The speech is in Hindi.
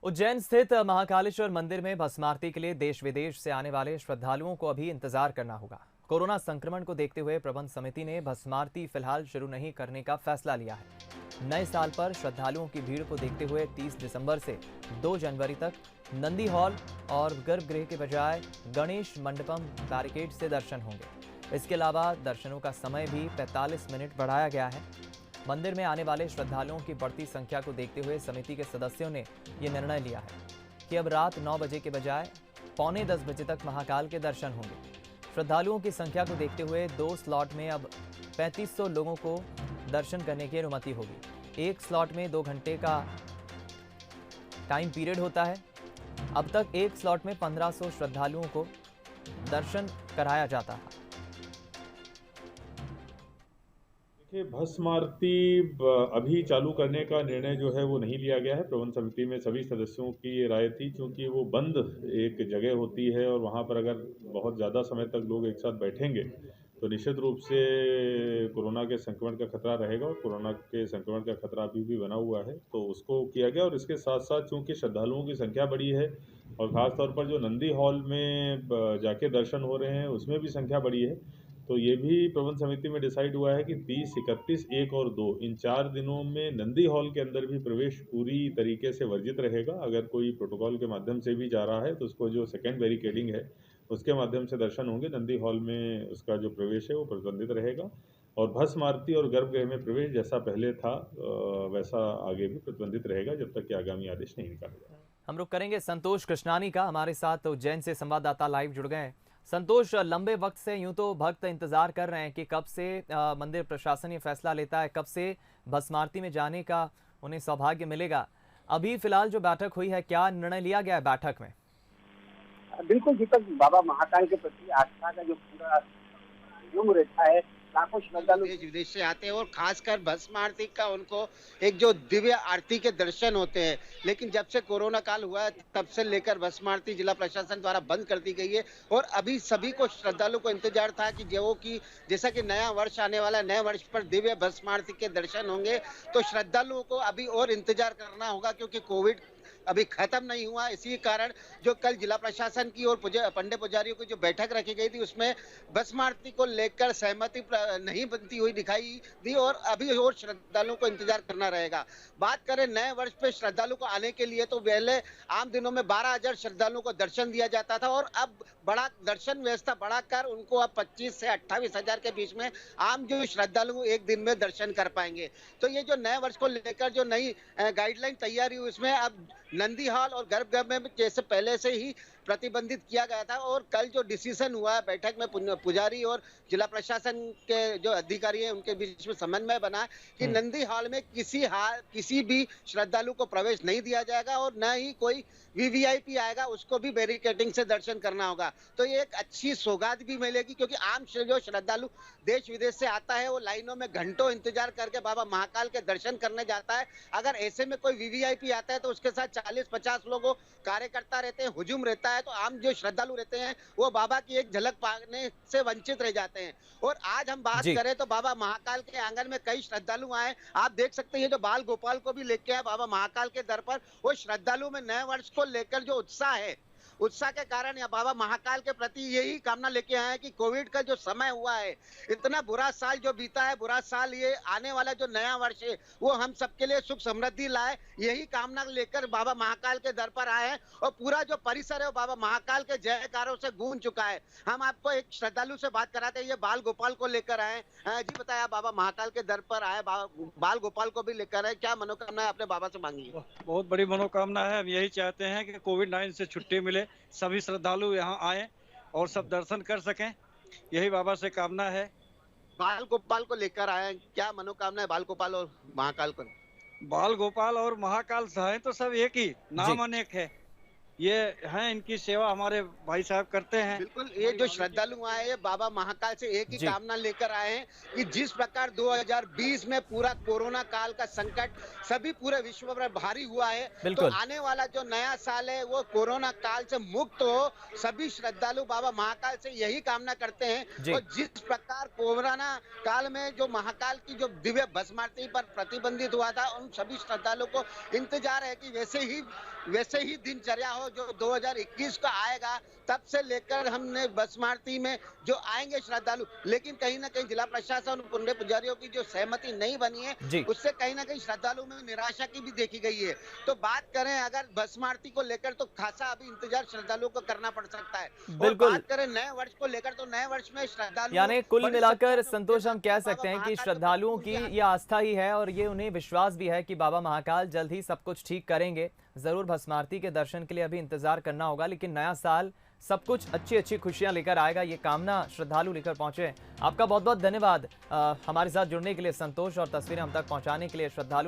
उज्जैन स्थित महाकालेश्वर मंदिर में भस्म आरती के लिए देश विदेश से आने वाले श्रद्धालुओं को अभी इंतजार करना होगा। कोरोना संक्रमण को देखते हुए प्रबंध समिति ने भस्म आरती फिलहाल शुरू नहीं करने का फैसला लिया है। नए साल पर श्रद्धालुओं की भीड़ को देखते हुए 30 दिसंबर से 2 जनवरी तक नंदी हॉल और गर्भगृह के बजाय गणेश मंडपम बैरिकेड से दर्शन होंगे। इसके अलावा दर्शनों का समय भी 45 मिनट बढ़ाया गया है। मंदिर में आने वाले श्रद्धालुओं की बढ़ती संख्या को देखते हुए समिति के सदस्यों ने यह निर्णय लिया है कि अब रात 9 बजे के बजाय पौने 10 बजे तक महाकाल के दर्शन होंगे। श्रद्धालुओं की संख्या को देखते हुए 2 स्लॉट में अब 3500 लोगों को दर्शन करने की अनुमति होगी। एक स्लॉट में 2 घंटे का टाइम पीरियड होता है। अब तक एक स्लॉट में 1500 श्रद्धालुओं को दर्शन कराया जाता है। देखिए, भस्म आरती अभी चालू करने का निर्णय जो है वो नहीं लिया गया है। प्रबंध समिति में सभी सदस्यों की ये राय थी, क्योंकि वो बंद एक जगह होती है और वहाँ पर अगर बहुत ज़्यादा समय तक लोग एक साथ बैठेंगे तो निश्चित रूप से कोरोना के संक्रमण का खतरा रहेगा, और कोरोना के संक्रमण का खतरा अभी भी बना हुआ है, तो उसको किया गया। और इसके साथ साथ चूँकि श्रद्धालुओं की संख्या बड़ी है और ख़ासतौर पर जो नंदी हॉल में जाके दर्शन हो रहे हैं उसमें भी संख्या बड़ी है, तो ये भी प्रबंध समिति में डिसाइड हुआ है कि 30, 31, 1 और 2 इन 4 दिनों में नंदी हॉल के अंदर भी प्रवेश पूरी तरीके से वर्जित रहेगा। अगर कोई प्रोटोकॉल के माध्यम से भी जा रहा है तो उसको जो सेकेंड बैरिकेडिंग है उसके माध्यम से दर्शन होंगे। नंदी हॉल में उसका जो प्रवेश है वो प्रतिबंधित रहेगा, और भस्म आरती और गर्भगृह में प्रवेश जैसा पहले था वैसा आगे भी प्रतिबंधित रहेगा, जब तक कि आगामी आदेश नहीं निकाला जाए। हम रुक करेंगे संतोष कृष्णानी का, हमारे साथ उज्जैन से संवाददाता लाइव जुड़ गए हैं। संतोष, लंबे वक्त से यूं तो भक्त इंतजार कर रहे हैं कि कब से मंदिर प्रशासन ये फैसला लेता है, कब से भस्म आरती में जाने का उन्हें सौभाग्य मिलेगा। अभी फिलहाल जो बैठक हुई है, क्या निर्णय लिया गया है बैठक में? बिल्कुल दीपक, बाबा महाकाल के प्रति आस्था का जो पूरा जुम्न रहता है, लाखों श्रद्धालु देश विदेश से आते हैं और खासकर भस्म आरती का उनको एक जो दिव्य आरती के दर्शन होते हैं। लेकिन जब से कोरोना काल हुआ है तब से लेकर भस्म आरती जिला प्रशासन द्वारा बंद कर दी गई है, और अभी सभी को श्रद्धालु को इंतजार था कि जो कि जैसा कि नया वर्ष आने वाला है, नए वर्ष पर दिव्य भस्म आरती के दर्शन होंगे, तो श्रद्धालुओं को अभी और इंतजार करना होगा, क्योंकि कोविड अभी खत्म नहीं हुआ। इसी कारण जो कल जिला प्रशासन की और पंडे पुजारियों की जो बैठक रखी गई थी उसमें भस्म आरती को लेकर सहमति नहीं बनती हुई दिखाई दी, और अभी और श्रद्धालुओं को इंतजार करना रहेगा। बात करें नए वर्ष पे श्रद्धालु को आने के लिए, तो पहले आम दिनों में 12,000 श्रद्धालुओं को दर्शन दिया जाता था, और अब बड़ा दर्शन व्यवस्था बढ़ाकर उनको अब 25 से 28,000 के बीच में आम जो श्रद्धालु एक दिन में दर्शन कर पाएंगे। तो ये जो नए वर्ष को लेकर जो नई गाइडलाइन तैयार हुई उसमें अब नंदी हॉल और गर्भगृह में जैसे पहले से ही प्रतिबंधित किया गया था, और कल जो डिसीजन हुआ है बैठक में पुजारी और जिला प्रशासन के जो अधिकारी हैं उनके बीच में समन्वय बना कि नंदी हॉल में किसी भी श्रद्धालु को प्रवेश नहीं दिया जाएगा, और न ही कोई वीवीआईपी आएगा उसको भी बैरिकेडिंग से दर्शन करना होगा। तो ये एक अच्छी सौगात भी मिलेगी, क्योंकि आम जो श्रद्धालु देश विदेश से आता है वो लाइनों में घंटों इंतजार करके बाबा महाकाल के दर्शन करने जाता है। अगर ऐसे में कोई वीवीआईपी आता है तो उसके साथ 40-50 लोगों कार्यकर्ता रहते हैं, हुजूम रहता है, तो आम जो श्रद्धालु रहते हैं वो बाबा की एक झलक पाने से वंचित रह जाते हैं। और आज हम बात करें तो बाबा महाकाल के आंगन में कई श्रद्धालु आए, आप देख सकते हैं जो बाल गोपाल को भी लेके आए बाबा महाकाल के दर पर। वो श्रद्धालु में नए वर्ष को लेकर जो उत्साह है, उत्साह के कारण या बाबा महाकाल के प्रति यही कामना लेके आए हैं कि कोविड का जो समय हुआ है, इतना बुरा साल जो बीता है, बुरा साल, ये आने वाला जो नया वर्ष है वो हम सबके लिए सुख समृद्धि लाए, यही कामना लेकर बाबा महाकाल के दर पर आए हैं। और पूरा जो परिसर है वो बाबा महाकाल के जयकारों से गूंज चुका है। हम आपको एक श्रद्धालु से बात कराते हैं, ये बाल गोपाल को लेकर आए। जी बताया, बाबा महाकाल के दर पर आए, बाल गोपाल को भी लेकर आए, क्या मनोकामना है अपने बाबा से मांगी? बहुत बड़ी मनोकामना है। हम यही चाहते हैं कि कोविड-19 से छुट्टी मिले, सभी श्रद्धालु यहाँ आए और सब दर्शन कर सकें, यही बाबा से कामना है। बाल गोपाल को लेकर आए, क्या मनोकामना है बाल गोपाल और महाकाल को? बाल गोपाल और महाकाल हैं तो सब एक ही, नाम अनेक है। ये हैं, इनकी सेवा हमारे भाई साहब करते हैं। बिल्कुल, ये जो श्रद्धालु आए हैं बाबा महाकाल से एक ही कामना लेकर आए हैं कि जिस प्रकार 2020 में पूरा कोरोना काल का संकट सभी पूरे विश्व में भारी हुआ है, तो आने वाला जो नया साल है वो कोरोना काल से मुक्त हो, सभी श्रद्धालु बाबा महाकाल से यही कामना करते हैं। और जिस प्रकार कोरोना काल में जो महाकाल की जो दिव्य भस्म आरती पर प्रतिबंधित हुआ था, उन सभी श्रद्धालुओं को इंतजार है कि वैसे ही वैसे ही दिनचर्या हो जो 2021 का आएगा, तब से लेकर हमने भस्मारती में जो आएंगे श्रद्धालु, लेकिन कहीं ना कहीं जिला प्रशासन और पुण्य पुजारियों की जो सहमति नहीं बनी है, जी। उससे कहीं ना कहीं श्रद्धालुओं में निराशा की भी देखी गई है। तो बात करें अगर भस्मारती को लेकर, तो खासा अभी इंतजार श्रद्धालुओं को करना पड़ सकता है। और बिल्कुल। बात करें नए वर्ष को लेकर, तो नए वर्ष में श्रद्धालु यानी कुल बड़ी मिलाकर संख्या में संतोष हम कह बाबा सकते हैं कि महाकाल के श्रद्धालुओं की प्रति ये आस्था ही है और ये उन्हें विश्वास भी है कि बाबा महाकाल जल्द ही सब कुछ ठीक करेंगे। जरूर भस्मारती के दर्शन के लिए अभी इंतजार करना होगा, लेकिन नया साल सब कुछ अच्छी अच्छी खुशियां लेकर आएगा, ये कामना श्रद्धालु लेकर पहुंचे। आपका बहुत बहुत धन्यवाद हमारे साथ जुड़ने के लिए संतोष, और तस्वीरें हम तक पहुंचाने के लिए। श्रद्धालु